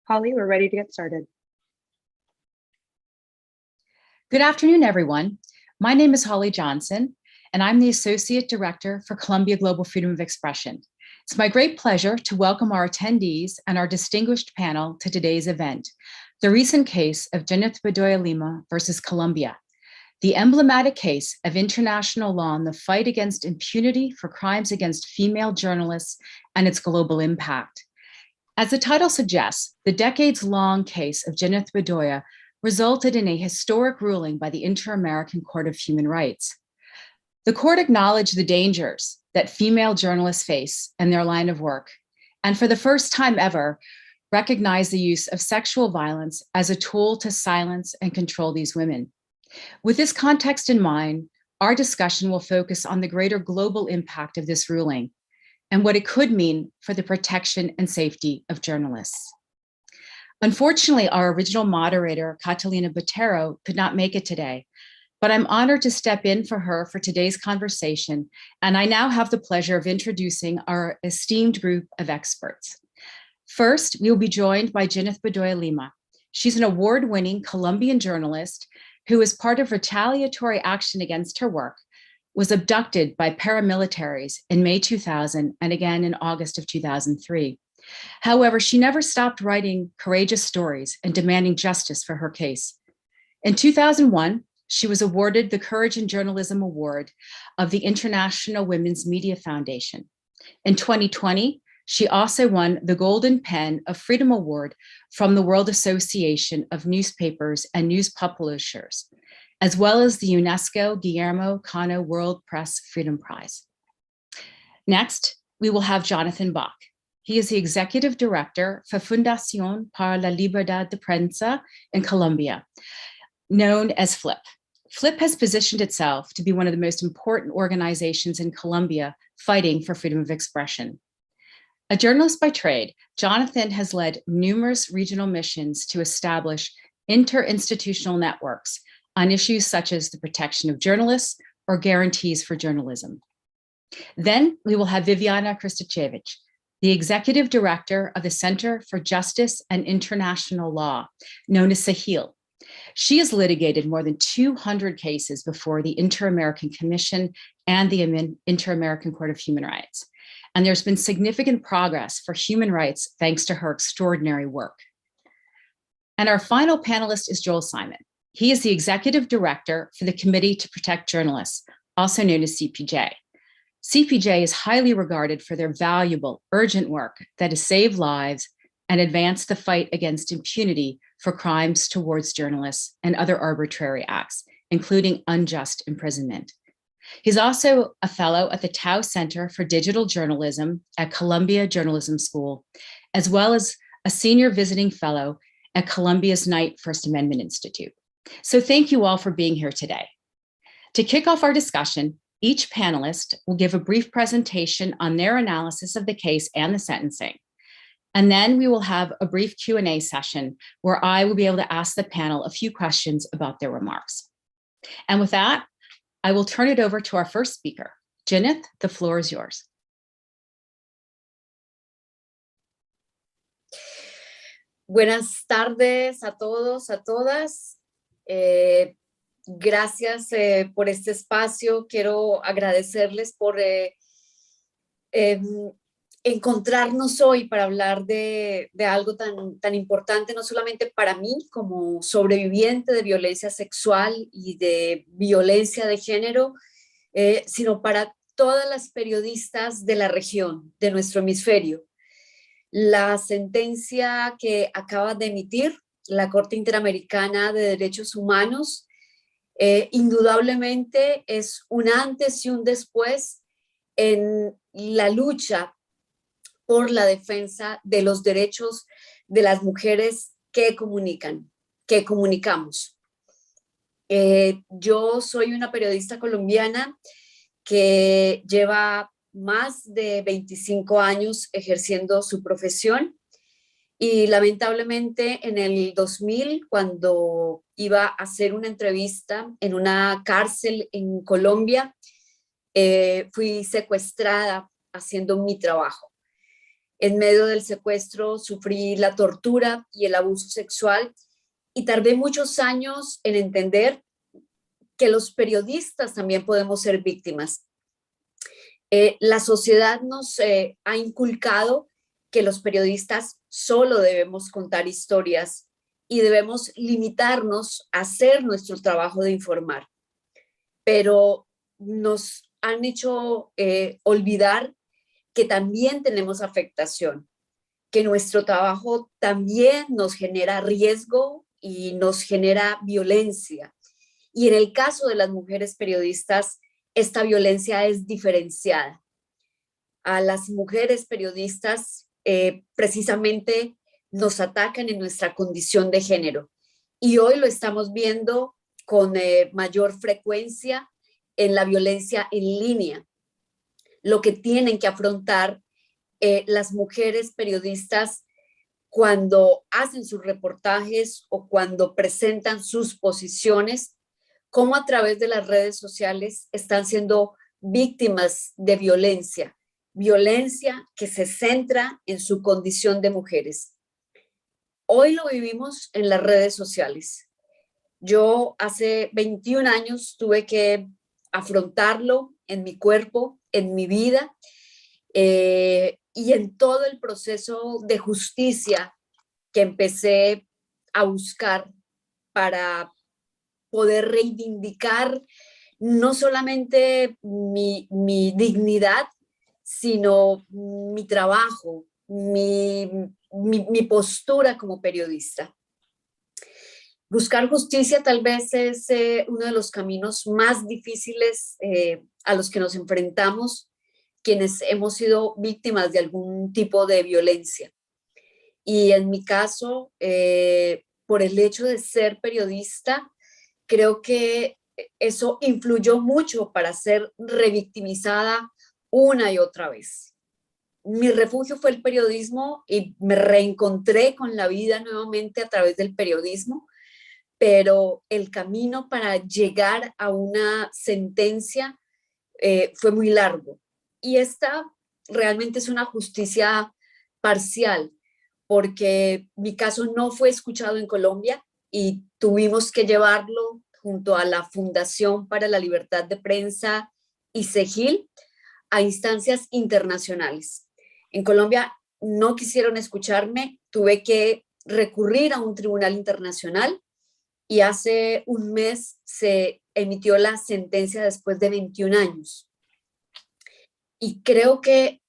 Holly, we're ready to get started. Good afternoon, everyone. My name is Holly Johnson, and I'm the Associate Director for Columbia Global Freedom of Expression. It's my great pleasure to welcome our attendees and our distinguished panel to today's event, the recent case of Janeth Bedoya Lima versus Colombia, the emblematic case of international law in the fight against impunity for crimes against female journalists and its global impact. As the title suggests, the decades-long case of Janeth Bedoya resulted in a historic ruling by the Inter-American Court of Human Rights. The court acknowledged the dangers that female journalists face in their line of work, and for the first time ever, recognized the use of sexual violence as a tool to silence and control these women. With this context in mind, our discussion will focus on the greater global impact of this ruling and what it could mean for the protection and safety of journalists. Unfortunately, our original moderator, Catalina Botero, could not make it today, but I'm honored to step in for her for today's conversation, and I now have the pleasure of introducing our esteemed group of experts. First, we will be joined by Janeth Bedoya Lima. She's an award-winning Colombian journalist who, as part of retaliatory action against her work, was abducted by paramilitaries in May 2000 and again in August of 2003. However, she never stopped writing courageous stories and demanding justice for her case. In 2001, she was awarded the Courage in Journalism Award of the International Women's Media Foundation. In 2020, she also won the Golden Pen of Freedom Award from the World Association of Newspapers and News Publishers, as well as the UNESCO Guillermo Cano World Press Freedom Prize. Next, we will have Jonathan Bach. He is the Executive Director for Fundación para la Libertad de Prensa in Colombia, known as FLIP. FLIP has positioned itself to be one of the most important organizations in Colombia fighting for freedom of expression. A journalist by trade, Jonathan has led numerous regional missions to establish interinstitutional networks on issues such as the protection of journalists or guarantees for journalism. Then we will have Viviana Kristachevich, the Executive Director of the Center for Justice and International Law, known as CEJIL. She has litigated more than 200 cases before the Inter-American Commission and the Inter-American Court of Human Rights. And there's been significant progress for human rights thanks to her extraordinary work. And our final panelist is Joel Simon. He is the Executive Director for the Committee to Protect Journalists, also known as CPJ. CPJ is highly regarded for their valuable, urgent work that has saved lives and advanced the fight against impunity for crimes towards journalists and other arbitrary acts, including unjust imprisonment. He's also a fellow at the Tao Center for Digital Journalism at Columbia Journalism School, as well as a senior visiting fellow at Columbia's Knight First Amendment Institute. So thank you all for being here today. To kick off our discussion, each panelist will give a brief presentation on their analysis of the case and the sentencing. And then we will have a brief Q&A session where I will be able to ask the panel a few questions about their remarks. And with that, I will turn it over to our first speaker. Janeth, the floor is yours. Buenas tardes a todos, a todas. Gracias por este espacio. Quiero agradecerles por encontrarnos hoy para hablar de algo tan importante, no solamente para mí como sobreviviente de violencia sexual y de violencia de género, sino para todas las periodistas de la región, de nuestro hemisferio. La sentencia que acaba de emitir la Corte Interamericana de Derechos Humanos indudablemente es un antes y un después en la lucha por la defensa de los derechos de las mujeres que comunicamos. Yo soy una periodista colombiana que lleva más de 25 años ejerciendo su profesión y lamentablemente en el 2000, cuando iba a hacer una entrevista en una cárcel en Colombia, fui secuestrada haciendo mi trabajo. En medio del secuestro sufrí la tortura y el abuso sexual y tardé muchos años en entender que los periodistas también podemos ser víctimas. La sociedad nos ha inculcado que los periodistas solo debemos contar historias y debemos limitarnos a hacer nuestro trabajo de informar. Pero nos han hecho olvidar que también tenemos afectación, que nuestro trabajo también nos genera riesgo y nos genera violencia. Y en el caso de las mujeres periodistas, esta violencia es diferenciada. A las mujeres periodistas precisamente nos atacan en nuestra condición de género. Y hoy lo estamos viendo con mayor frecuencia en la violencia en línea. Lo que tienen que afrontar las mujeres periodistas cuando hacen sus reportajes o cuando presentan sus posiciones, cómo a través de las redes sociales están siendo víctimas de violencia, violencia que se centra en su condición de mujeres. Hoy lo vivimos en las redes sociales. Yo hace 21 años tuve que afrontarlo en mi cuerpo, en mi vida, y en todo el proceso de justicia que empecé a buscar para poder reivindicar no solamente mi dignidad, sino mi trabajo, mi postura como periodista. Buscar justicia tal vez es uno de los caminos más difíciles a los que nos enfrentamos quienes hemos sido víctimas de algún tipo de violencia. Y en mi caso, por el hecho de ser periodista, creo que eso influyó mucho para ser revictimizada una y otra vez. Mi refugio fue el periodismo y me reencontré con la vida nuevamente a través del periodismo, pero el camino para llegar a una sentencia fue muy largo. Y esta realmente es una justicia parcial, porque mi caso no fue escuchado en Colombia y tuvimos que llevarlo junto a la Fundación para la Libertad de Prensa y SEGIL a instancias internacionales. En Colombia no quisieron escucharme, tuve que recurrir a un tribunal internacional y hace un mes se emitió la sentencia después de 21 años. Y creo que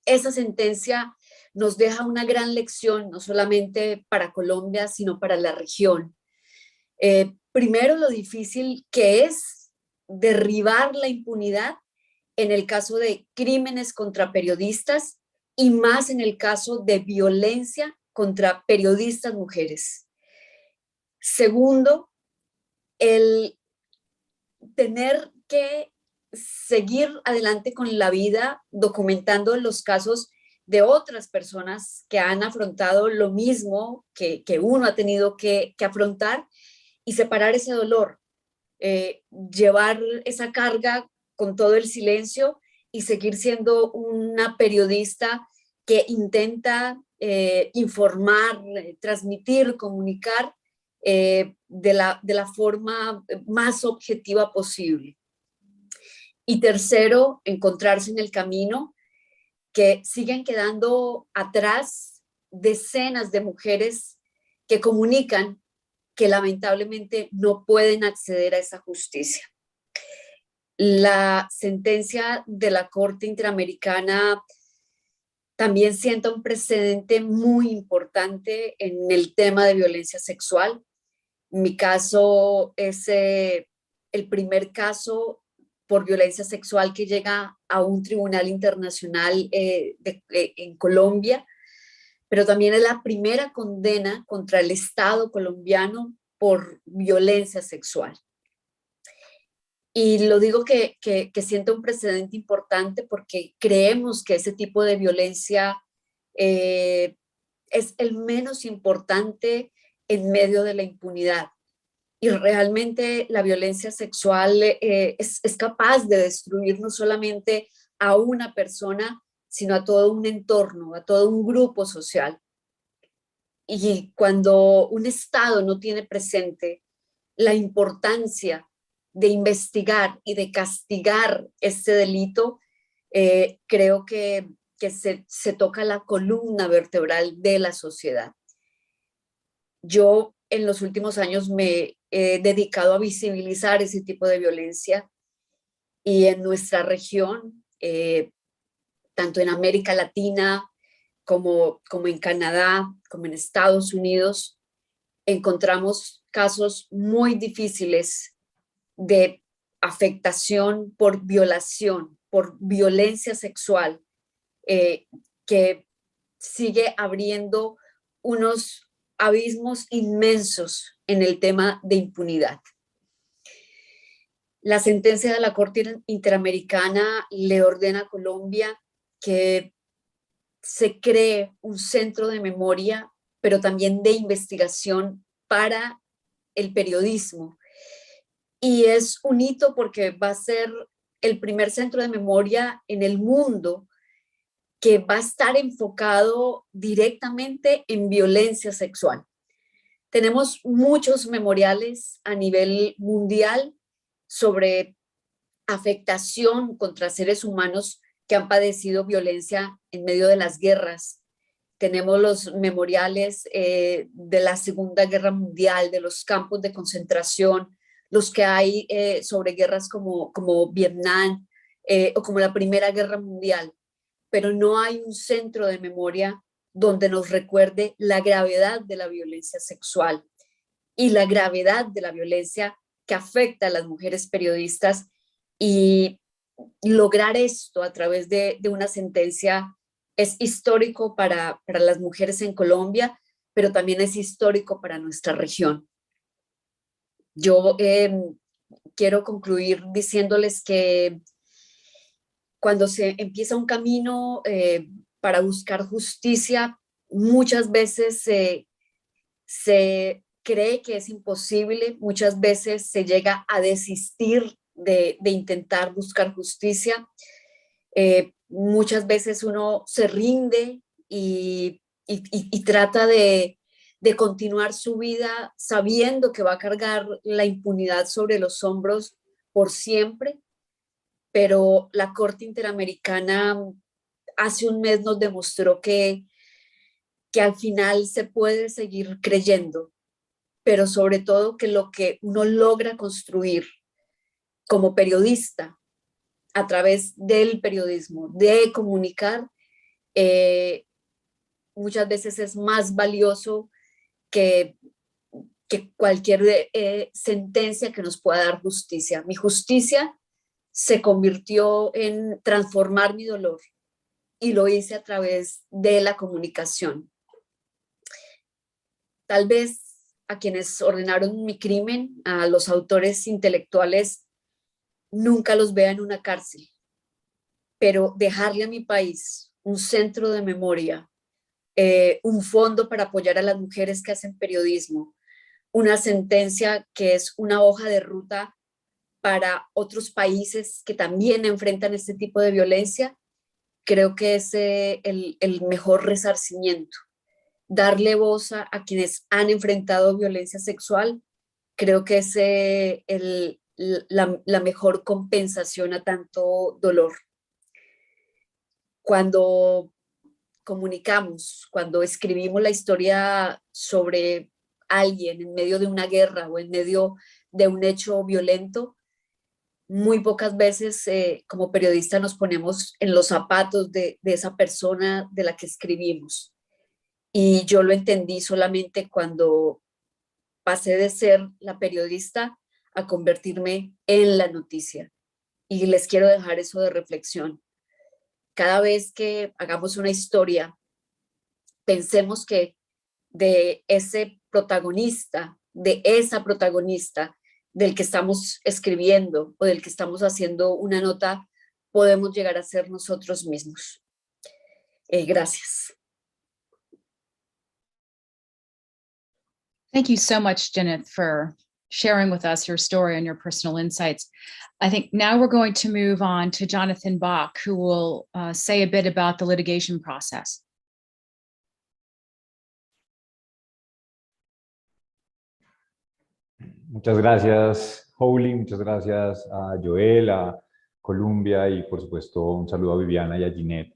esa sentencia nos deja una gran lección, no solamente para Colombia, sino para la región. Primero, lo difícil que es derribar la impunidad en el caso de crímenes contra periodistas y más en el caso de violencia contra periodistas mujeres. Segundo, el tener que seguir adelante con la vida documentando los casos de otras personas que han afrontado lo mismo que uno ha tenido que afrontar y separar ese dolor, llevar esa carga con todo el silencio y seguir siendo una periodista que intenta informar, transmitir, comunicar de la forma más objetiva posible. Y tercero, encontrarse en el camino que siguen quedando atrás decenas de mujeres que comunican que lamentablemente no pueden acceder a esa justicia. La sentencia de la Corte Interamericana también sienta un precedente muy importante en el tema de violencia sexual. Mi caso es el primer caso por violencia sexual que llega a un tribunal internacional en Colombia, pero también es la primera condena contra el Estado colombiano por violencia sexual. Y lo digo que siento un precedente importante porque creemos que ese tipo de violencia es el menos importante en medio de la impunidad. Y realmente la violencia sexual es capaz de destruir no solamente a una persona, sino a todo un entorno, a todo un grupo social. Y cuando un Estado no tiene presente la importancia de investigar y de castigar este delito, creo que se toca la columna vertebral de la sociedad. Yo en los últimos años me he dedicado a visibilizar ese tipo de violencia y en nuestra región, tanto en América Latina como en Canadá, como en Estados Unidos, encontramos casos muy difíciles de afectación por violación, por violencia sexual, que sigue abriendo unos abismos inmensos en el tema de impunidad. La sentencia de la Corte Interamericana le ordena a Colombia que se cree un centro de memoria, pero también de investigación para el periodismo. Y es un hito porque va a ser el primer centro de memoria en el mundo que va a estar enfocado directamente en violencia sexual. Tenemos muchos memoriales a nivel mundial sobre afectación contra seres humanos que han padecido violencia en medio de las guerras. Tenemos los memoriales de la Segunda Guerra Mundial, de los campos de concentración, los que hay sobre guerras como Vietnam o como la Primera Guerra Mundial, pero no hay un centro de memoria donde nos recuerde la gravedad de la violencia sexual y la gravedad de la violencia que afecta a las mujeres periodistas, y lograr esto a través de una sentencia es histórico para las mujeres en Colombia, pero también es histórico para nuestra región. Yo quiero concluir diciéndoles que cuando se empieza un camino para buscar justicia, muchas veces se cree que es imposible, muchas veces se llega a desistir de intentar buscar justicia. Muchas veces uno se rinde y trata de continuar su vida sabiendo que va a cargar la impunidad sobre los hombros por siempre, pero la Corte Interamericana hace un mes nos demostró que al final se puede seguir creyendo, pero sobre todo que lo que uno logra construir como periodista a través del periodismo, de comunicar, muchas veces es más valioso que cualquier sentencia que nos pueda dar justicia. Mi justicia se convirtió en transformar mi dolor y lo hice a través de la comunicación. Tal vez a quienes ordenaron mi crimen, a los autores intelectuales, nunca los vea en una cárcel, pero dejarle a mi país un centro de memoria, un fondo para apoyar a las mujeres que hacen periodismo, una sentencia que es una hoja de ruta para otros países que también enfrentan este tipo de violencia, creo que es el mejor resarcimiento. Darle voz a quienes han enfrentado violencia sexual, creo que es la mejor compensación a tanto dolor. Cuando comunicamos, cuando escribimos la historia sobre alguien en medio de una guerra o en medio de un hecho violento, muy pocas veces como periodista nos ponemos en los zapatos de esa persona de la que escribimos. Y yo lo entendí solamente cuando pasé de ser la periodista a convertirme en la noticia. Y les quiero dejar eso de reflexión. Cada vez que hagamos una historia, pensemos que de ese protagonista, de esa protagonista del que estamos escribiendo o del que estamos haciendo una nota, podemos llegar a ser nosotros mismos. Gracias. Thank you so much, Janet, for sharing with us your story and your personal insights. I think now we're going to move on to Jonathan Bach, who will say a bit about the litigation process. Muchas gracias, Holly, muchas gracias a Joel, a Columbia y por supuesto un saludo a Viviana y a Ginette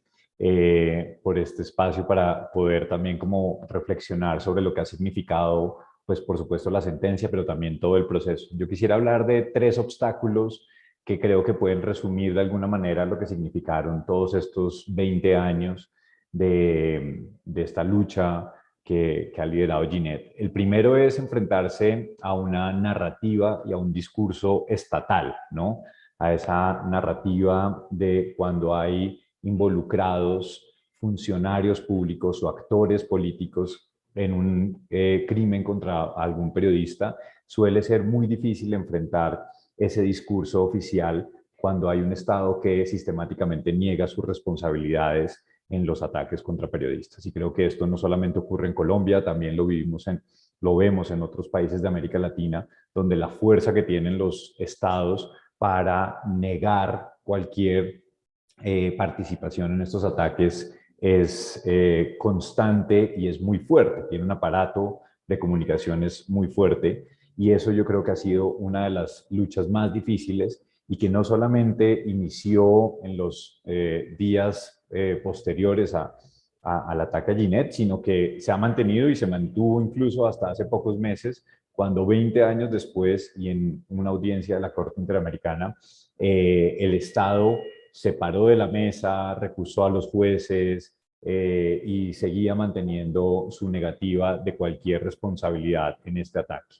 por este espacio para poder también como reflexionar sobre lo que ha significado, pues por supuesto la sentencia, pero también todo el proceso. Yo quisiera hablar de 3 obstáculos que creo que pueden resumir de alguna manera lo que significaron todos estos 20 años de esta lucha que ha liderado Ginette. El primero es enfrentarse a una narrativa y a un discurso estatal, ¿no? A esa narrativa de cuando hay involucrados funcionarios públicos o actores políticos en un crimen contra algún periodista, suele ser muy difícil enfrentar ese discurso oficial cuando hay un Estado que sistemáticamente niega sus responsabilidades en los ataques contra periodistas. Y creo que esto no solamente ocurre en Colombia, también lo vemos en otros países de América Latina, donde la fuerza que tienen los estados para negar cualquier participación en estos ataques es constante y es muy fuerte. Tiene un aparato de comunicaciones muy fuerte y eso yo creo que ha sido una de las luchas más difíciles y que no solamente inició en los días posteriores al ataque a Ginette, sino que se ha mantenido y se mantuvo incluso hasta hace pocos meses, cuando 20 años después y en una audiencia de la Corte Interamericana, el Estado se paró de la mesa, recusó a los jueces y seguía manteniendo su negativa de cualquier responsabilidad en este ataque.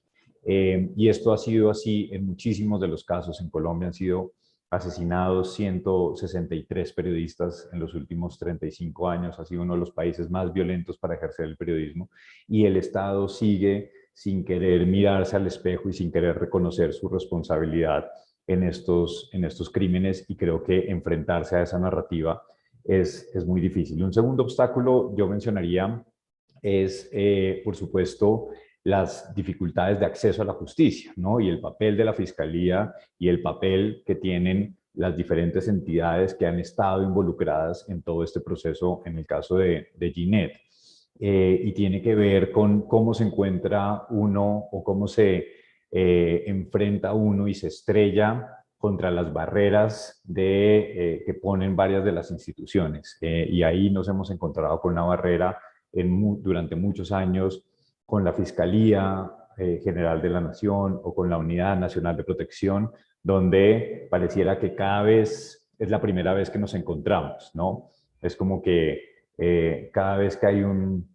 Y esto ha sido así en muchísimos de los casos. En Colombia han sido asesinados 163 periodistas en los últimos 35 años. Ha sido uno de los países más violentos para ejercer el periodismo y el Estado sigue sin querer mirarse al espejo y sin querer reconocer su responsabilidad en estos crímenes, y creo que enfrentarse a esa narrativa es muy difícil. Un segundo obstáculo yo mencionaría es, por supuesto, las dificultades de acceso a la justicia, ¿no? Y el papel de la Fiscalía y el papel que tienen las diferentes entidades que han estado involucradas en todo este proceso, en el caso de Ginette. Y tiene que ver con cómo se encuentra uno o cómo se enfrenta uno y se estrella contra las barreras que ponen varias de las instituciones. Y ahí nos hemos encontrado con una barrera durante muchos años con la Fiscalía General de la Nación o con la Unidad Nacional de Protección, donde pareciera que cada vez es la primera vez que nos encontramos, ¿no? Es como que cada vez que hay un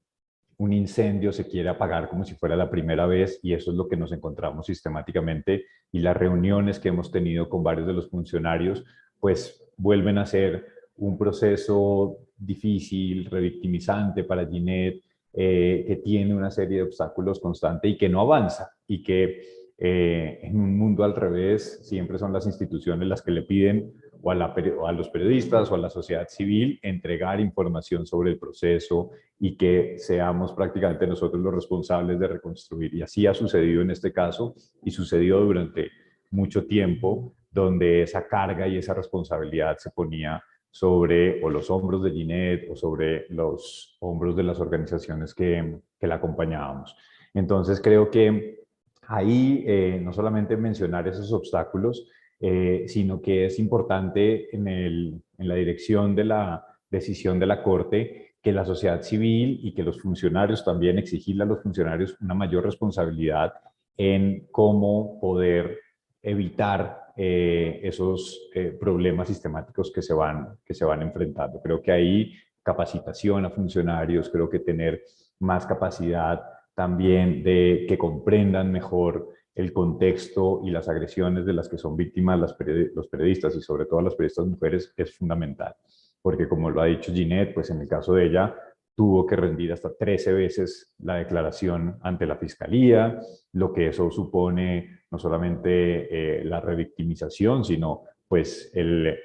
incendio se quiere apagar como si fuera la primera vez, y eso es lo que nos encontramos sistemáticamente, y las reuniones que hemos tenido con varios de los funcionarios pues vuelven a ser un proceso difícil, revictimizante para Ginette, que tiene una serie de obstáculos constantes y que no avanza, y que en un mundo al revés siempre son las instituciones las que le piden o a los periodistas o a la sociedad civil entregar información sobre el proceso y que seamos prácticamente nosotros los responsables de reconstruir. Y así ha sucedido en este caso y sucedió durante mucho tiempo, donde esa carga y esa responsabilidad se ponía sobre o los hombros de Ginette o sobre los hombros de las organizaciones que la acompañábamos. Entonces creo que ahí no solamente mencionar esos obstáculos, sino que es importante en la dirección de la decisión de la Corte que la sociedad civil y que los funcionarios también, exigirle a los funcionarios una mayor responsabilidad en cómo poder evitar esos problemas sistemáticos que se van enfrentando. Creo que ahí capacitación a funcionarios, creo que tener más capacidad también de que comprendan mejor el contexto y las agresiones de las que son víctimas los periodistas y sobre todo las periodistas mujeres es fundamental. Porque como lo ha dicho Ginette, pues en el caso de ella tuvo que rendir hasta 13 veces la declaración ante la Fiscalía, lo que eso supone no solamente la revictimización, sino pues el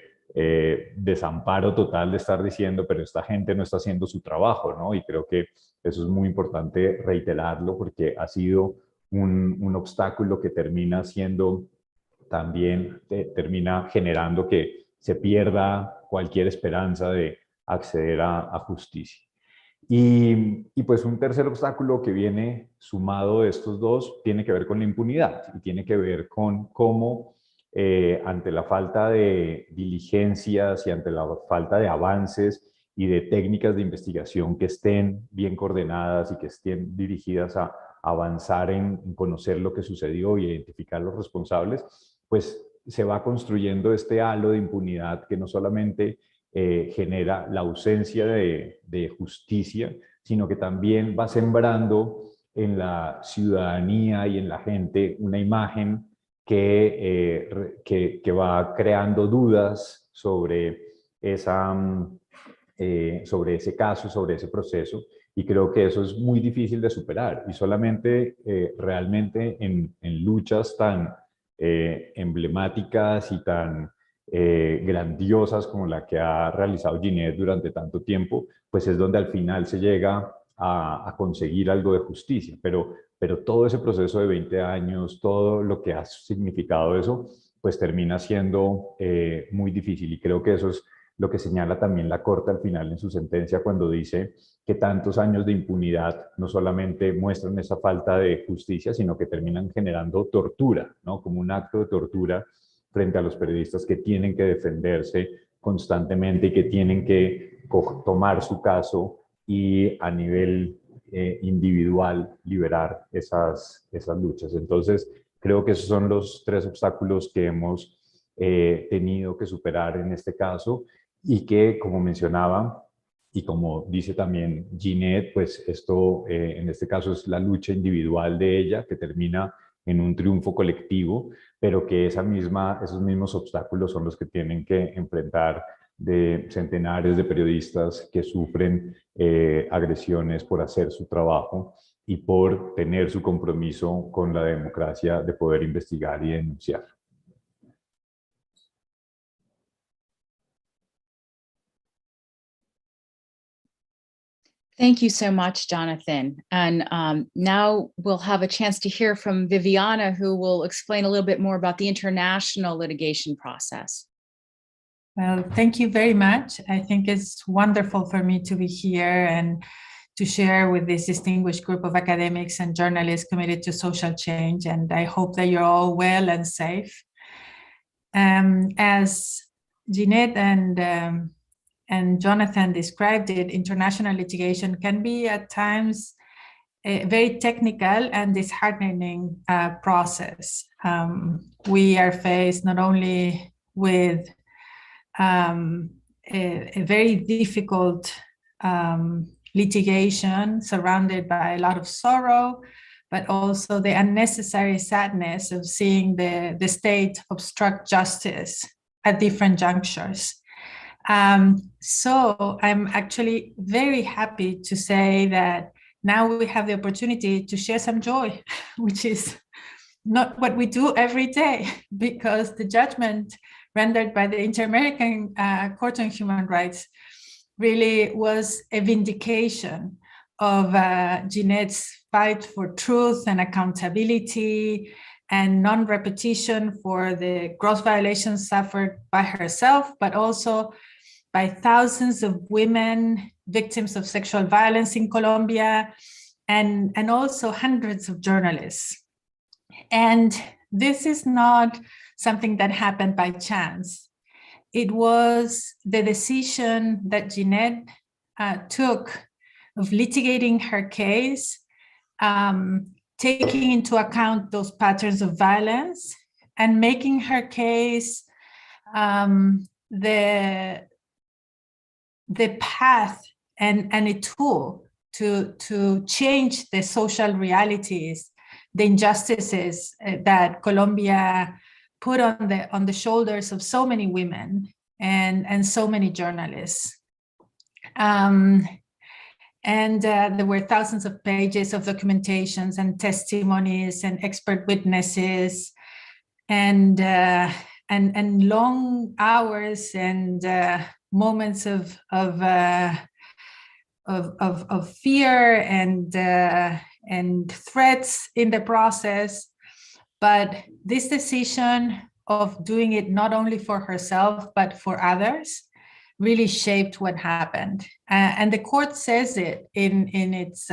desamparo total de estar diciendo, pero esta gente no está haciendo su trabajo, ¿no? Y creo que eso es muy importante reiterarlo porque ha sido un obstáculo que termina siendo también, termina generando que se pierda cualquier esperanza de acceder a justicia. Y pues un tercer obstáculo que viene sumado de estos dos tiene que ver con la impunidad y tiene que ver con cómo ante la falta de diligencias y ante la falta de avances y de técnicas de investigación que estén bien coordinadas y que estén dirigidas a avanzar en conocer lo que sucedió y identificar los responsables, pues se va construyendo este halo de impunidad que no solamente genera la ausencia de justicia, sino que también va sembrando en la ciudadanía y en la gente una imagen que va creando dudas sobre ese caso, sobre ese proceso, y creo que eso es muy difícil de superar, y solamente realmente en luchas tan emblemáticas y tan grandiosas como la que ha realizado Ginette durante tanto tiempo, pues es donde al final se llega a conseguir algo de justicia. Pero todo ese proceso de 20 años, todo lo que ha significado eso, pues termina siendo muy difícil. Y creo que eso es lo que señala también la Corte al final en su sentencia cuando dice que tantos años de impunidad no solamente muestran esa falta de justicia, sino que terminan generando tortura, ¿no? Como un acto de tortura frente a los periodistas que tienen que defenderse constantemente y que tienen que tomar su caso y a nivel individual liberar esas luchas. Entonces, creo que esos son los tres obstáculos que hemos tenido que superar en este caso y que, como mencionaba, y como dice también Ginette, pues esto en este caso es la lucha individual de ella que termina en un triunfo colectivo, pero que esos mismos obstáculos son los que tienen que enfrentar de centenares de periodistas que sufren agresiones por hacer su trabajo y por tener su compromiso con la democracia de poder investigar y denunciar. Thank you so much, Jonathan. And now we'll have a chance to hear from Viviana, who will explain a little bit more about the international litigation process. Well, thank you very much. I think it's wonderful for me to be here and to share with this distinguished group of academics and journalists committed to social change. And I hope that you're all well and safe. As Ginette and Jonathan described it, international litigation can be at times a very technical and disheartening process. We are faced not only with a very difficult litigation surrounded by a lot of sorrow, but also the unnecessary sadness of seeing the state obstruct justice at different junctures. So I'm actually very happy to say that now we have the opportunity to share some joy, which is not what we do every day, because the judgment rendered by the Inter-American Court on Human Rights really was a vindication of Ginette's fight for truth and accountability and non-repetition for the gross violations suffered by herself, but also by thousands of women victims of sexual violence in Colombia, and also hundreds of journalists. And this is not something that happened by chance. It was the decision that Ginette took of litigating her case, taking into account those patterns of violence and making her case the path and a tool to change the social realities, the injustices that Colombia put on the shoulders of so many women and so many journalists. There were thousands of pages of documentations and testimonies and expert witnesses and long hours and moments of of fear and threats in the process. But this decision of doing it not only for herself, but for others, really shaped what happened. And the court says it in its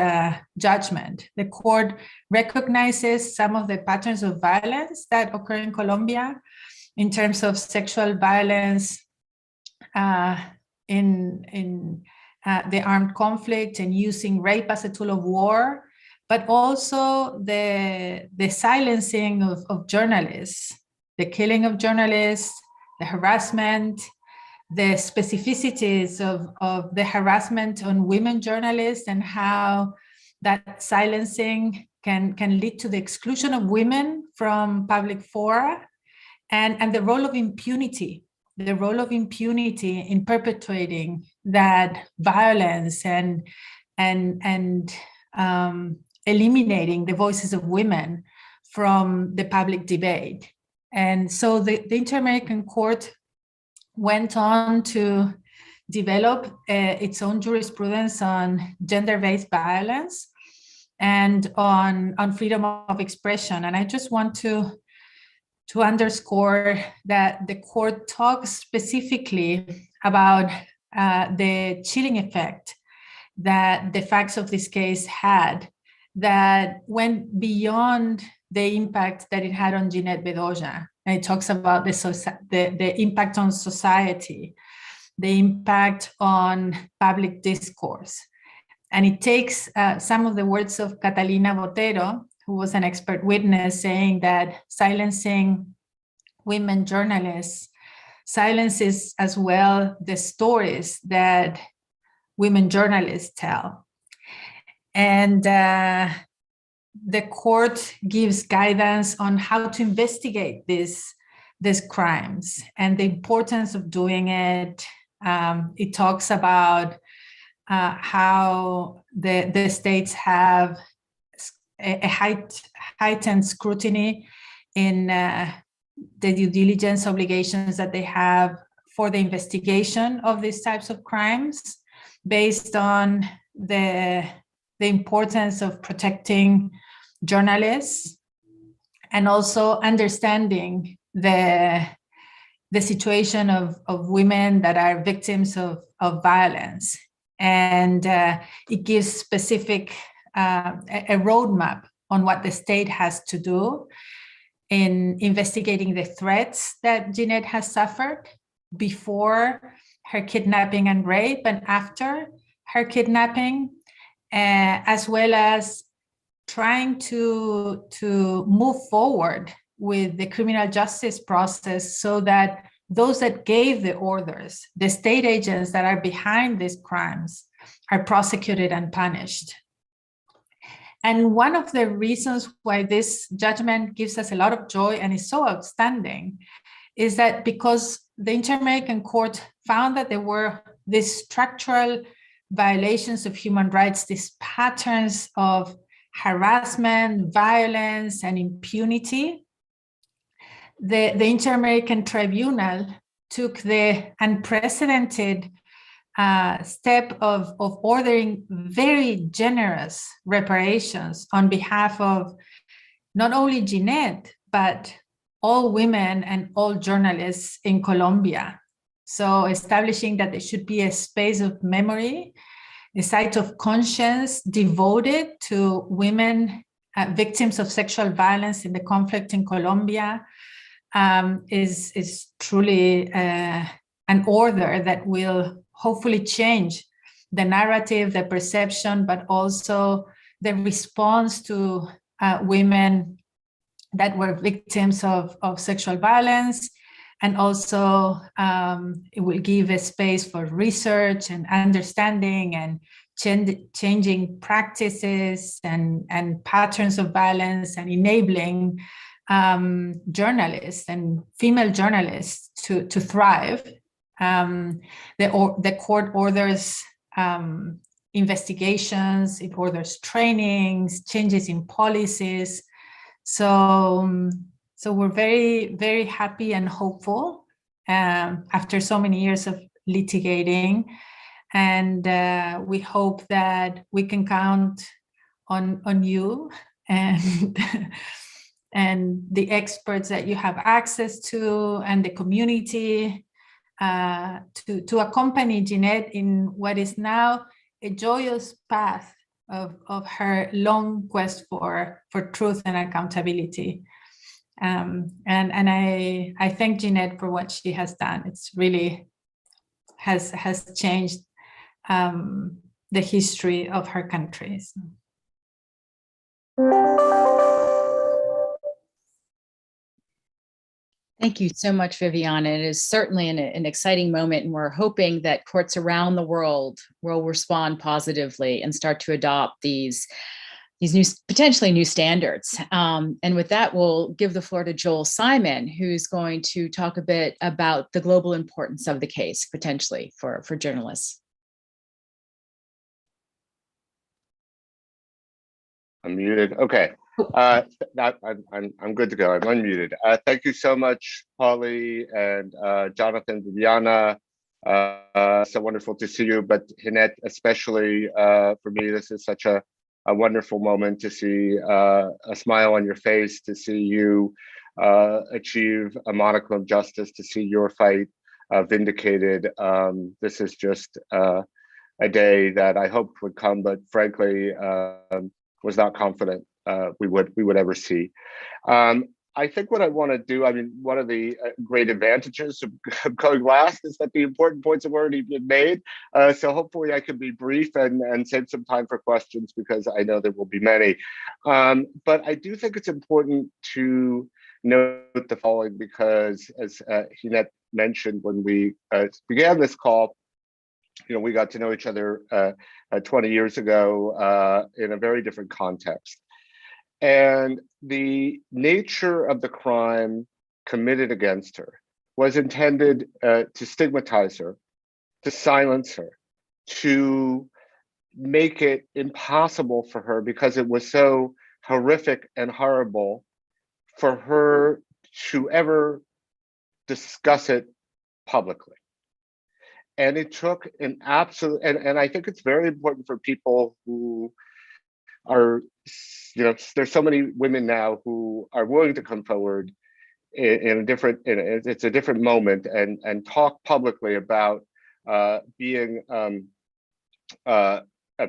judgment. The court recognizes some of the patterns of violence that occur in Colombia in terms of sexual violence in the armed conflict and using rape as a tool of war, but also the silencing of journalists, the killing of journalists, the harassment, the specificities of the harassment on women journalists and how that silencing can lead to the exclusion of women from public fora, and the role of impunity in perpetuating that violence and eliminating the voices of women from the public debate. And so the Inter-American Court went on to develop its own jurisprudence on gender-based violence and on freedom of expression. And I just want to underscore that the court talks specifically about the chilling effect that the facts of this case had, that went beyond the impact that it had on Ginette Bedoya. And it talks about the impact on society, the impact on public discourse. And it takes some of the words of Catalina Botero, who was an expert witness, saying that silencing women journalists silences as well the stories that women journalists tell. And the court gives guidance on how to investigate these crimes and the importance of doing it. It talks about how the states have a heightened scrutiny in the due diligence obligations that they have for the investigation of these types of crimes, based on the importance of protecting journalists and also understanding the situation of women that are victims of violence. And it gives specific a roadmap on what the state has to do in investigating the threats that Ginette has suffered before her kidnapping and rape and after her kidnapping, as well as trying to move forward with the criminal justice process so that those that gave the orders, the state agents that are behind these crimes, are prosecuted and punished. And one of the reasons why this judgment gives us a lot of joy and is so outstanding is that because the Inter-American Court found that there were these structural violations of human rights, these patterns of harassment, violence, and impunity, the Inter-American Tribunal took the unprecedented step of ordering very generous reparations on behalf of not only Ginette, but all women and all journalists in Colombia. So establishing that there should be a space of memory, a site of conscience devoted to women victims of sexual violence in the conflict in Colombia, is truly an order that will hopefully change the narrative, the perception, but also the response to women that were victims of sexual violence. And also it will give a space for research and understanding and changing practices and patterns of violence, and enabling journalists and female journalists to thrive. The court orders investigations, it orders trainings, changes in policies. So we're very, very happy and hopeful after so many years of litigating. And we hope that we can count on you and and the experts that you have access to and the community to accompany Ginette in what is now a joyous path of her long quest for truth and accountability. And I thank Ginette for what she has done. It's really has changed the history of her country. So. Thank you so much, Viviana. It is certainly an exciting moment, and we're hoping that courts around the world will respond positively and start to adopt these new, potentially new standards. And with that, we'll give the floor to Joel Simon, who's going to talk a bit about the global importance of the case, potentially for journalists. I'm muted. Okay. I'm good to go. I'm unmuted. Thank you so much, Holly and Jonathan, Viviana. So wonderful to see you, but Ginette, especially for me, this is such a wonderful moment to see a smile on your face, to see you achieve a modicum of justice, to see your fight vindicated. This is just a day that I hoped would come, but frankly, was not confident we would ever see. I think what I want to do, I mean, one of the great advantages of going last is that the important points have already been made. So hopefully I can be brief and save some time for questions, because I know there will be many. But I do think it's important to note the following, because as Ginette mentioned when we began this call, you know, we got to know each other 20 years ago in a very different context. And the nature of the crime committed against her was intended to stigmatize her, to silence her, to make it impossible for her, because it was so horrific and horrible, for her to ever discuss it publicly. And it took an absolute, and I think it's very important for people who are, you know, there's so many women now who are willing to come forward in a different, it's a different moment, and talk publicly about being a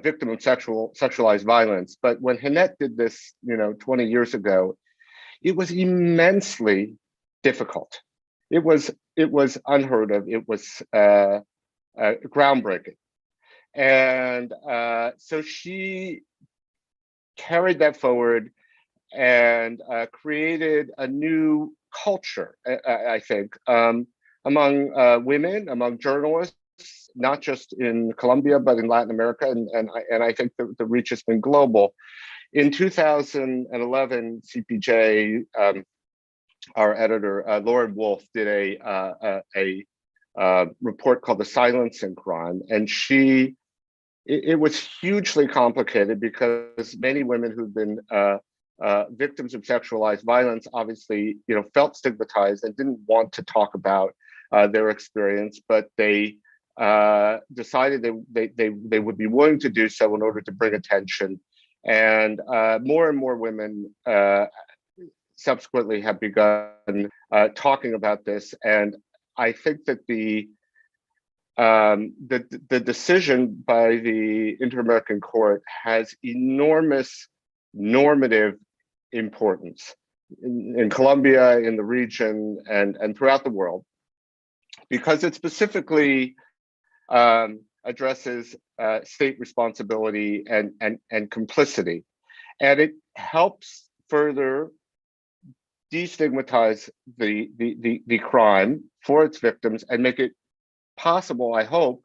victim of sexualized violence. But when Ginette did this, you know, 20 years ago, it was immensely difficult. It was unheard of. It was groundbreaking. And so she carried that forward and created a new culture, I think, among women, among journalists, not just in Colombia, but in Latin America. And I think the reach has been global. In 2011, CPJ, our editor, Lauren Wolf, did a report called The Silencing Crime. And it was hugely complicated, because many women who've been victims of sexualized violence obviously, you know, felt stigmatized and didn't want to talk about their experience, but they decided they would be willing to do so in order to bring attention. And more women subsequently have begun talking about this. And I think that the decision by the Inter-American Court has enormous normative importance in Colombia, in the region, and throughout the world, because it specifically addresses state responsibility and complicity, and it helps further destigmatize the crime for its victims and make it possible, I hope,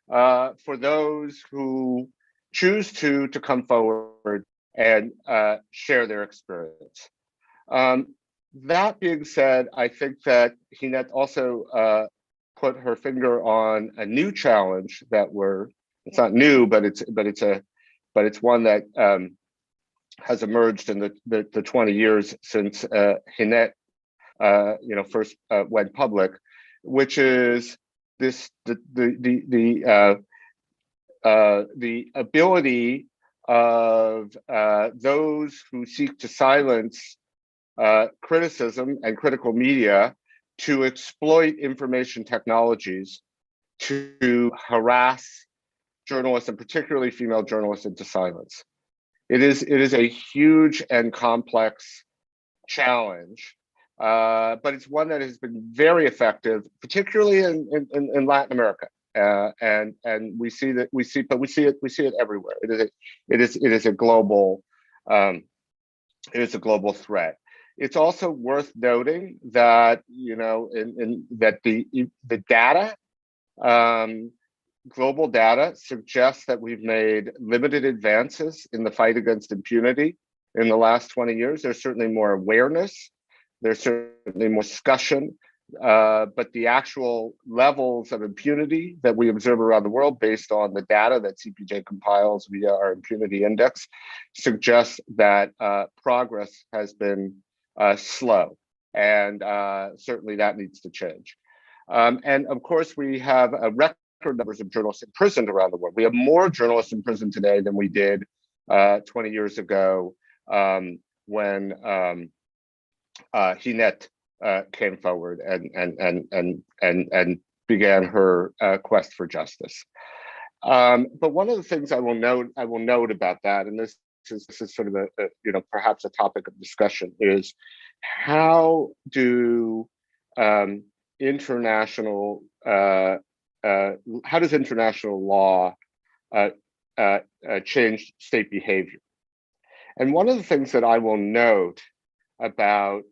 for those who choose to come forward and share their experience. That being said, I think that Ginette also put her finger on a new challenge that it's not new, but it's one that has emerged in the 20 years since Ginette first went public, which is the the ability of those who seek to silence criticism and critical media to exploit information technologies to harass journalists, and particularly female journalists, into silence. It is a huge and complex challenge, but it's one that has been very effective, particularly in Latin America. And we see it everywhere. It is a global threat. It's also worth noting that, you know, that the data, global data, suggests that we've made limited advances in the fight against impunity in the last 20 years. There's certainly more awareness, there's certainly more discussion, but the actual levels of impunity that we observe around the world, based on the data that CPJ compiles via our impunity index, suggests that progress has been slow, and certainly that needs to change. And of course, we have a record numbers of journalists imprisoned around the world. We have more journalists in prison today than we did 20 years ago, when Hinet came forward and began her quest for justice. But one of the things I will note about that, and this is sort of a you know, perhaps a topic of discussion, is how do international how does international law change state behavior? And one of the things that I will note about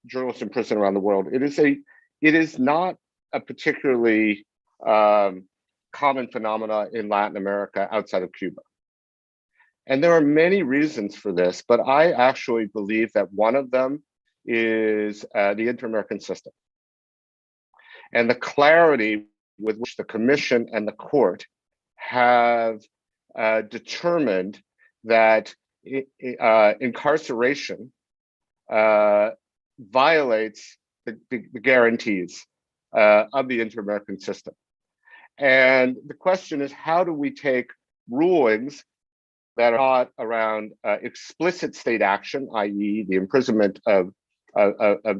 journalists in prison around the world, it is not a particularly common phenomena in Latin America outside of Cuba. And there are many reasons for this, but I actually believe that one of them is the inter-American system and the clarity with which the Commission and the court have determined that incarceration violates the guarantees of the inter-American system. And the question is, how do we take rulings that are not around explicit state action, i.e. the imprisonment of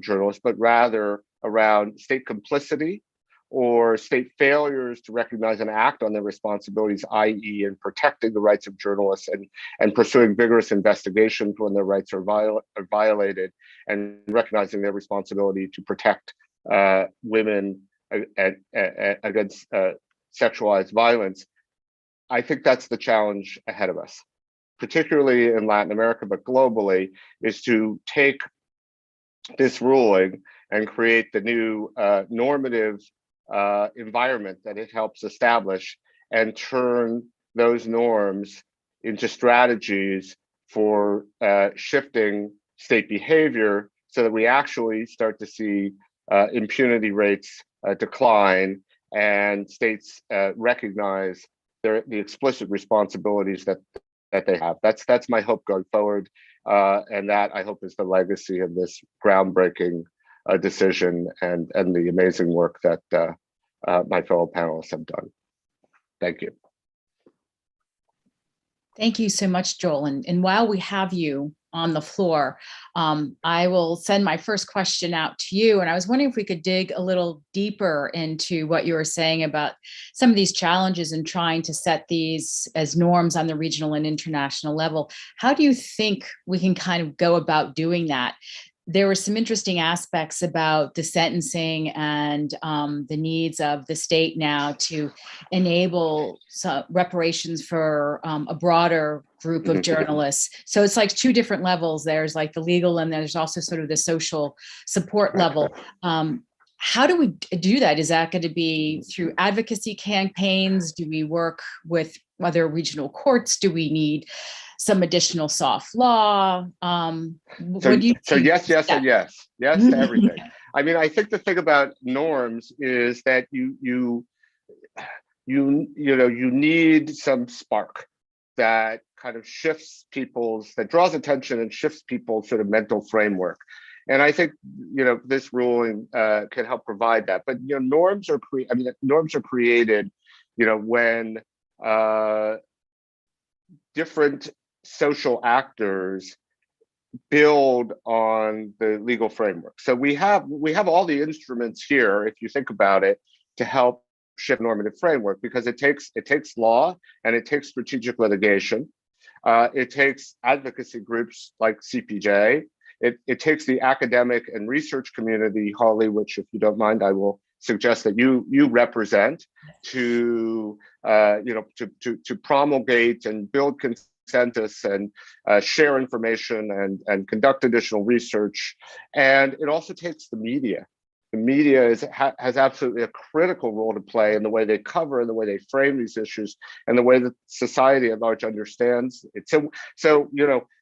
journalists, but rather around state complicity or state failures to recognize and act on their responsibilities, i.e. in protecting the rights of journalists and pursuing vigorous investigations when their rights are violated, and recognizing their responsibility to protect women against sexualized violence. I think that's the challenge ahead of us, particularly in Latin America, but globally, is to take this ruling and create the new normative environment that it helps establish, and turn those norms into strategies for shifting state behavior, so that we actually start to see impunity rates decline, and states recognize the explicit responsibilities that they have. That's my hope going forward, and that, I hope, is the legacy of this groundbreaking decision and the amazing work that my fellow panelists have done. Thank you. Thank you so much, Joel. And while we have you on the floor, I will send my first question out to you. And I was wondering if we could dig a little deeper into what you were saying about some of these challenges in trying to set these as norms on the regional and international level. How do you think we can kind of go about doing that? There were some interesting aspects about the sentencing and the needs of the state now to enable some reparations for a broader group of journalists. So it's like two different levels. There's like the legal, and there's also sort of the social support level. How do we do that? Is that going to be through advocacy campaigns? Do we work with other regional courts? Do we need some additional soft law? So yes, and yes to everything. I mean, I think the thing about norms is that you need some spark that kind of shifts that draws attention and shifts people's sort of mental framework. And I think, this ruling can help provide that. But norms are created when different social actors build on the legal framework. So we have all the instruments here, if you think about it, to help shift normative framework, because it takes law and it takes strategic litigation. It takes advocacy groups like CPJ. It takes the academic and research community, Holly, which, if you don't mind, I will suggest that you represent, to promulgate and build consensus and share information and conduct additional research. And it also takes the media. The media has absolutely a critical role to play in the way they cover and the way they frame these issues and the way that society at large understands it. So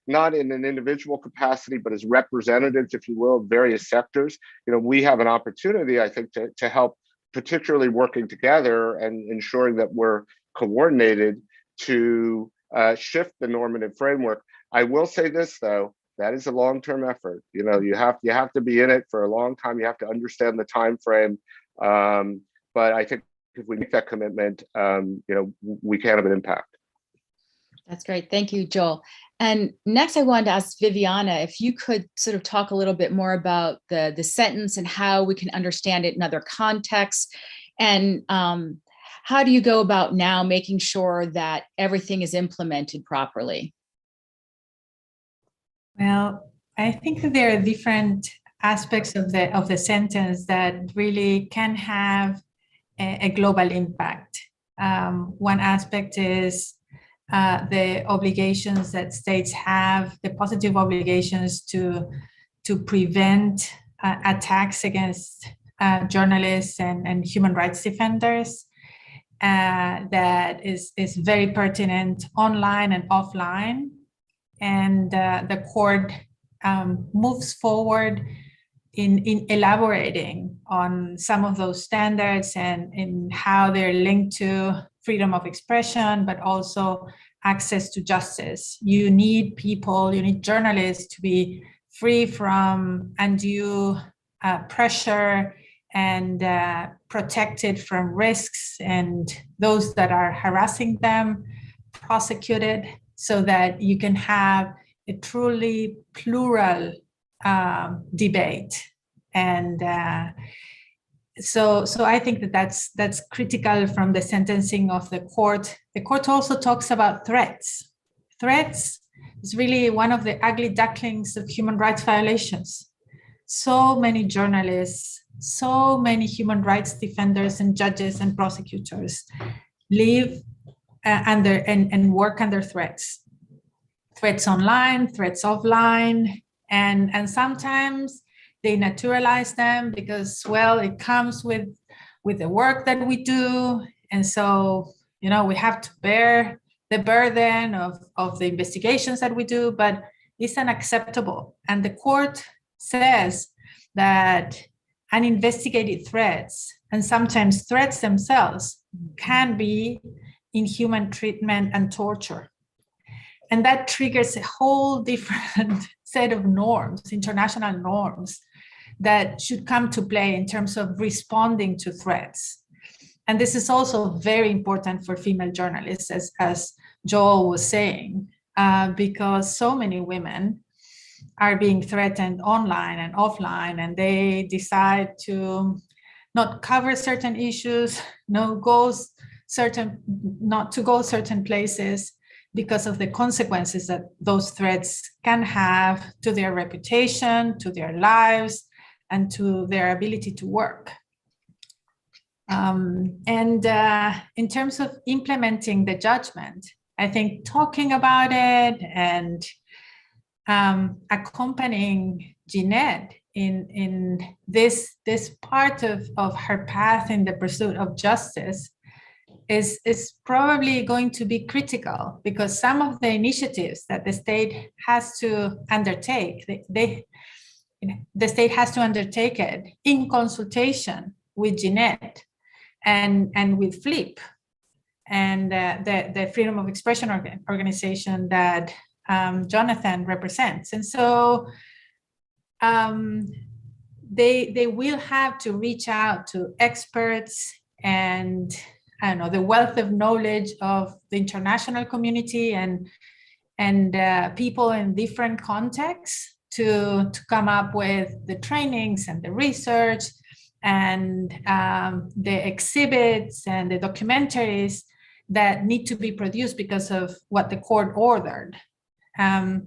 not in an individual capacity, but as representatives, if you will, of various sectors, we have an opportunity, I think, to help, particularly working together and ensuring that we're coordinated to shift the normative framework. I will say this, though. That is a long-term effort. You have to be in it for a long time. You have to understand the time frame. But I think if we make that commitment, we can have an impact. That's great. Thank you, Joel. And next, I wanted to ask Viviana if you could sort of talk a little bit more about the sentence and how we can understand it in other contexts. And how do you go about now making sure that everything is implemented properly? Well, I think that there are different aspects of the sentence that really can have a global impact. One aspect is the obligations that states have, the positive obligations to prevent attacks against journalists and human rights defenders. That is very pertinent online and offline. And the court moves forward in elaborating on some of those standards and in how they're linked to freedom of expression, but also access to justice. You need journalists to be free from undue pressure and protected from risks, and those that are harassing them prosecuted, so that you can have a truly plural debate. And so I think that's critical from the sentencing of the court. The court also talks about threats. Threats is really one of the ugly ducklings of human rights violations. So many journalists, so many human rights defenders and judges and prosecutors live under and work under threats online, threats offline, and sometimes they naturalize them because, well, it comes with the work that we do, and so we have to bear the burden of the investigations that we do, but it's unacceptable. And the court says that uninvestigated threats, and sometimes threats themselves, can be inhuman treatment and torture. And that triggers a whole different set of norms, international norms, that should come to play in terms of responding to threats. And this is also very important for female journalists, as Joel was saying, because so many women are being threatened online and offline, and they decide to not cover certain issues, not to go certain places because of the consequences that those threats can have to their reputation, to their lives, and to their ability to work. And in terms of implementing the judgment, I think talking about it and accompanying Ginette in this part of her path in the pursuit of justice is probably going to be critical, because some of the initiatives that the state has to undertake, the state has to undertake it in consultation with Ginette and with FLIP and the Freedom of Expression organization that Jonathan represents. And so they will have to reach out to experts and I don't know, the wealth of knowledge of the international community and people in different contexts to come up with the trainings and the research and the exhibits and the documentaries that need to be produced because of what the court ordered. And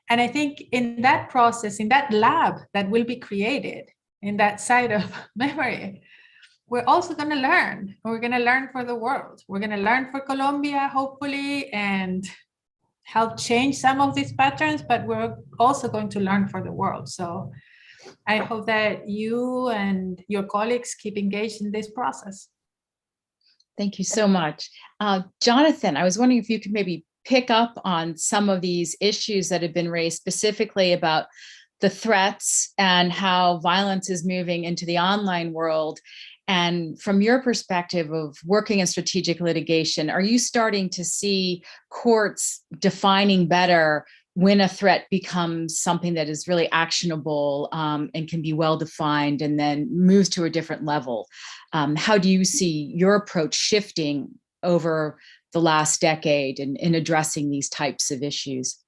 I think in that process, in that lab that will be created, in that site of memory, we're also going to learn. We're going to learn for the world. We're going to learn for Colombia, hopefully, and help change some of these patterns, but we're also going to learn for the world. So I hope that you and your colleagues keep engaged in this process. Thank you so much. Jonathan, I was wondering if you could maybe pick up on some of these issues that have been raised, specifically about the threats and how violence is moving into the online world. And from your perspective of working in strategic litigation, are you starting to see courts defining better when a threat becomes something that is really actionable and can be well defined and then moves to a different level? How do you see your approach shifting over the last decade in addressing these types of issues?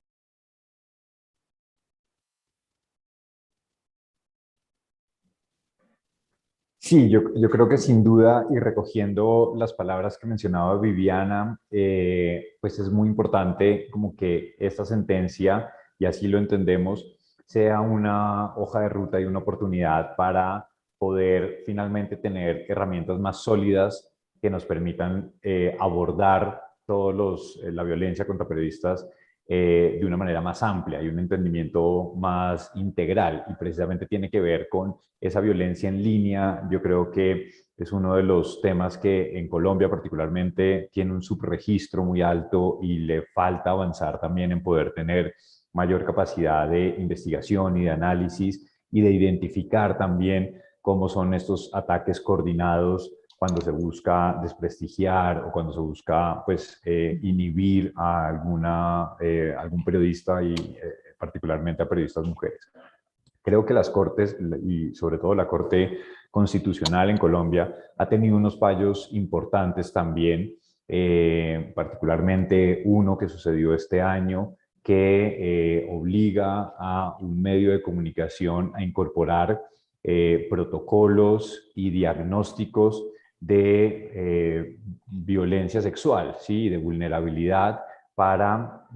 Sí, yo creo que sin duda, y recogiendo las palabras que mencionaba Viviana, pues es muy importante como que esta sentencia, y así lo entendemos, sea una hoja de ruta y una oportunidad para poder finalmente tener herramientas más sólidas que nos permitan abordar la violencia contra periodistas de una manera más amplia y un entendimiento más integral, y precisamente tiene que ver con esa violencia en línea. Yo creo que es uno de los temas que en Colombia particularmente tiene un subregistro muy alto y le falta avanzar también en poder tener mayor capacidad de investigación y de análisis y de identificar también cómo son estos ataques coordinados cuando se busca desprestigiar o cuando se busca pues, inhibir a algún periodista y particularmente a periodistas mujeres. Creo que las Cortes, y sobre todo la Corte Constitucional en Colombia, ha tenido unos fallos importantes también, particularmente uno que sucedió este año, que obliga a un medio de comunicación a incorporar protocolos y diagnósticos de violencia sexual, ¿sí? De vulnerabilidad para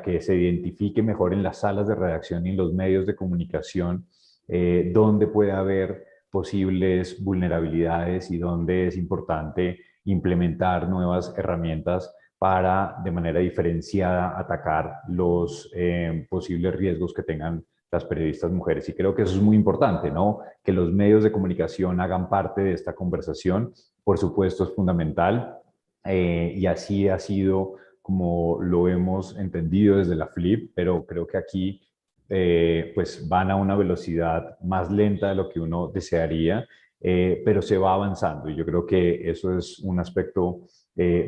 que se identifique mejor en las salas de redacción y en los medios de comunicación dónde puede haber posibles vulnerabilidades y dónde es importante implementar nuevas herramientas para de manera diferenciada atacar los posibles riesgos que tengan las periodistas mujeres. Y creo que eso es muy importante, ¿no? Que los medios de comunicación hagan parte de esta conversación, por supuesto es fundamental, y así ha sido como lo hemos entendido desde la FLIP, pero creo que aquí pues van a una velocidad más lenta de lo que uno desearía, pero se va avanzando, y yo creo que eso es un aspecto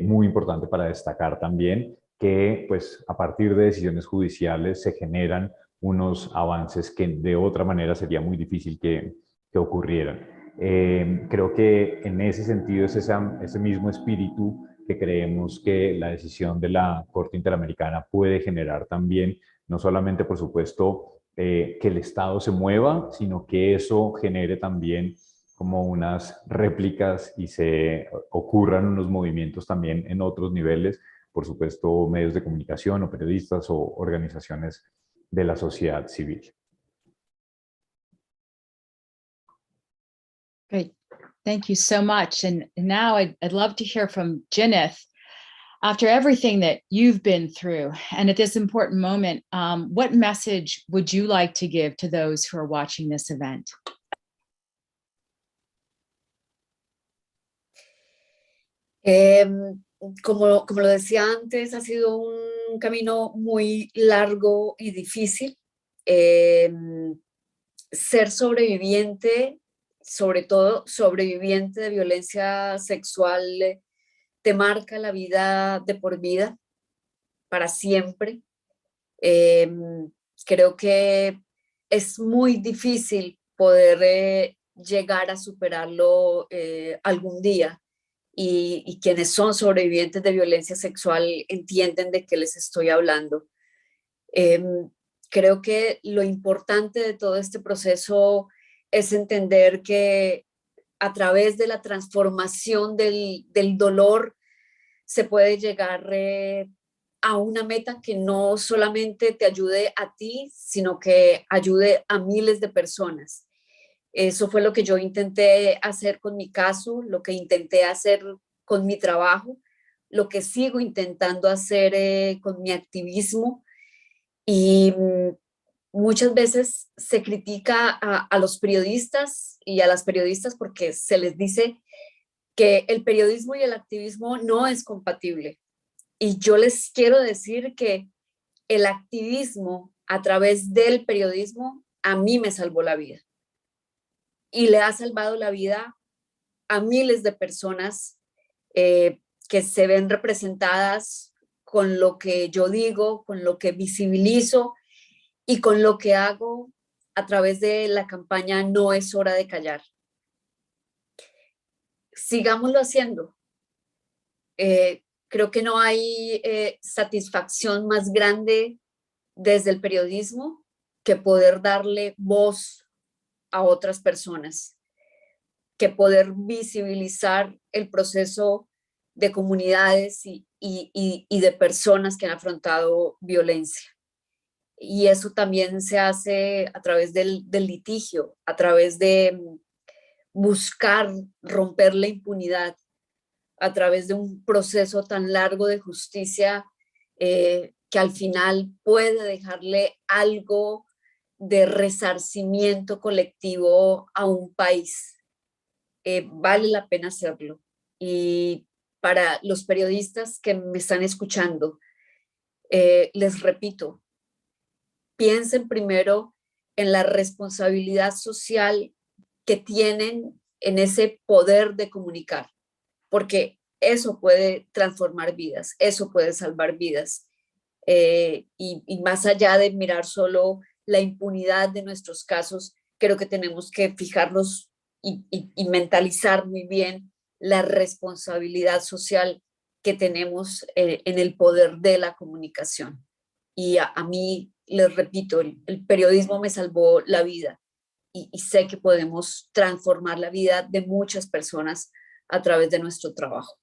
muy importante para destacar también, que pues a partir de decisiones judiciales se generan unos avances que de otra manera sería muy difícil que ocurrieran. Creo que en ese sentido es ese mismo espíritu que creemos que la decisión de la Corte Interamericana puede generar también, no solamente, por supuesto, que el Estado se mueva, sino que eso genere también como unas réplicas y se ocurran unos movimientos también en otros niveles, por supuesto, medios de comunicación o periodistas o organizaciones de la sociedad civil. Great. Thank you so much. And now I'd love to hear from Gineth. After everything that you've been through, and at this important moment, what message would you like to give to those who are watching this event? Como lo decía antes, ha sido un camino muy largo y difícil. Ser sobreviviente, sobre todo sobreviviente de violencia sexual, te marca la vida de por vida, para siempre. Creo que es muy difícil poder llegar a superarlo algún día. y quienes son sobrevivientes de violencia sexual entienden de qué les estoy hablando. Creo que lo importante de todo este proceso es entender que a través de la transformación del dolor se puede llegar a una meta que no solamente te ayude a ti, sino que ayude a miles de personas. Eso fue lo que yo intenté hacer con mi caso, lo que intenté hacer con mi trabajo, lo que sigo intentando hacer con mi activismo. Y muchas veces se critica a los periodistas y a las periodistas porque se les dice que el periodismo y el activismo no es compatible. Y yo les quiero decir que el activismo a través del periodismo a mí me salvó la vida. Y le ha salvado la vida a miles de personas que se ven representadas con lo que yo digo, con lo que visibilizo y con lo que hago a través de la campaña No es hora de callar. Sigámoslo haciendo. Creo que no hay satisfacción más grande desde el periodismo que poder darle voz a otras personas, que poder visibilizar el proceso de comunidades y de personas que han afrontado violencia. Y eso también se hace a través del litigio, a través de buscar romper la impunidad, a través de un proceso tan largo de justicia que al final puede dejarle algo de resarcimiento colectivo a un país. Vale la pena hacerlo. Y para los periodistas que me están escuchando, les repito, piensen primero en la responsabilidad social que tienen en ese poder de comunicar, porque eso puede transformar vidas, eso puede salvar vidas. Y más allá de mirar solo la impunidad de nuestros casos, creo que tenemos que fijarnos y mentalizar muy bien la responsabilidad social que tenemos en el poder de la comunicación. Y a mí, les repito, el periodismo me salvó la vida y sé que podemos transformar la vida de muchas personas a través de nuestro trabajo.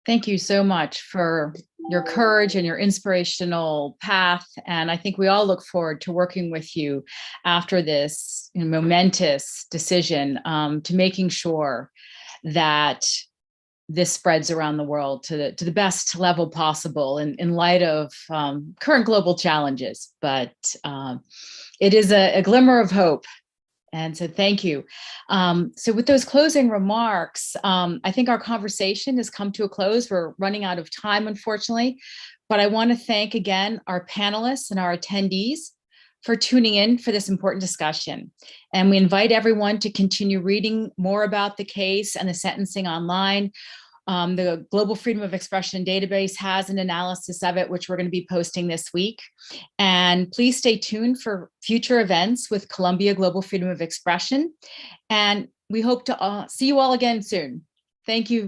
Thank you so much for your courage and your inspirational path. And I think we all look forward to working with you after this momentous decision to making sure that this spreads around the world to the best level possible in light of current global challenges. But it is a glimmer of hope. And so thank you. So with those closing remarks, I think our conversation has come to a close. We're running out of time, unfortunately, but I want to thank again our panelists and our attendees for tuning in for this important discussion. And we invite everyone to continue reading more about the case and the sentencing online. The Global Freedom of Expression database has an analysis of it, which we're going to be posting this week. And please stay tuned for future events with Columbia Global Freedom of Expression. And we hope to see you all again soon. Thank you.